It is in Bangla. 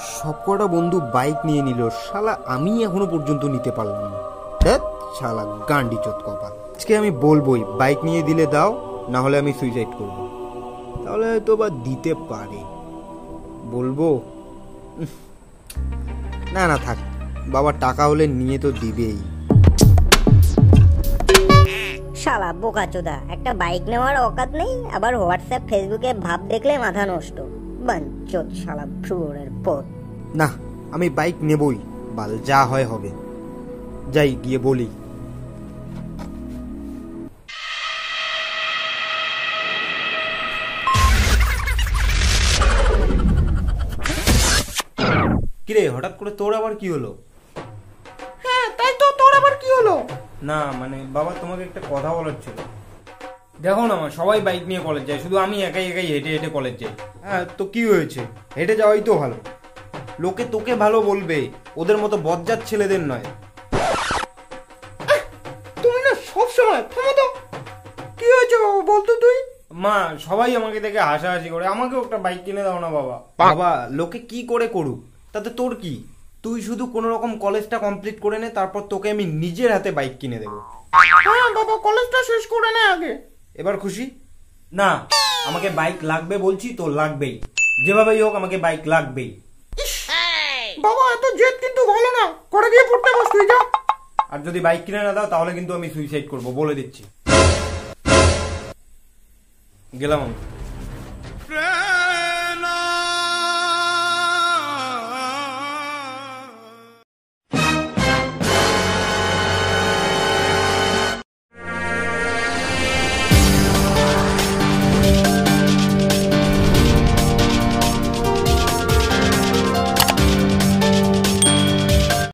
সবকটা বন্ধু বাইক নিয়ে নিল, শালা আমি এখনো পর্যন্ত নিতে পারলাম না। ধ্যাৎ, শালা গান্ডি চোদ কপাল। আজকে আমি বলবোই বাইক নিয়ে দিলে দাও, না হলে আমি সুইসাইড করব। তাহলে হয়তো বা দিতে পারে, বলবো। না না থাক, বাবা টাকা হলে নিয়ে তো দিবেই। শালা বোকাচোদা, একটা বাইক নেওয়ার অকাত নেই, আবার হোয়াটসঅ্যাপ ফেসবুকে ভাব দেখলে মাথা নষ্ট। বাঞ্চোদ শালা ভ্রুয়ের পথ। না, আমি বাইক নেবই, বাল যা হয় হবে। যাই গিয়ে বলি। কিরে, হঠাৎ করে তোর আবার কি হলো? হ্যাঁ তাই তো, তোর আবার কি হলো? না মানে বাবা, তোমাকে একটা কথা বলার ছিল। দেখো না, সবাই বাইক নিয়ে কলেজ যায়, শুধু আমি একাই একাই হেঁটে হেঁটে কলেজ যাই। হ্যাঁ তো কি হয়েছে, হেঁটে যাওয়াই তো ভালো। লোকে তোকে ভালো বলবে, ওদের মতো বজ্জাত ছেলেদের নয়। তুমি না সবসময় থামো তো। কি হয়েছে বাবা, বলতো তুই? মা, সবাই আমাকে দেখে হাসাহাসি করে, আমাকেও একটা বাইক কিনে দাও না বাবা। বাবা, লোকে কি করে করুক, তাতে তোর কি? তুই শুধু কোনো রকম কলেজটা কমপ্লিট করে নে, তারপর তোকে আমি নিজের হাতে বাইক কিনে দেবো। হ্যাঁ বাবা, কলেজটা শেষ করে নে আগে। এবার খুশি? না, আমাকে বাইক লাগবে বলছি তো, লাগবেই, যেভাবেই হোক আমাকে বাইক লাগবেই। বাবা এত জেদ কিন্তু ভালো না, করে গিয়ে পড়তে বস তুই, যা। আর যদি বাইক কিনে না দাও তাহলে কিন্তু আমি সুইসাইড করব, বলে দিচ্ছি। গেলাম আমি।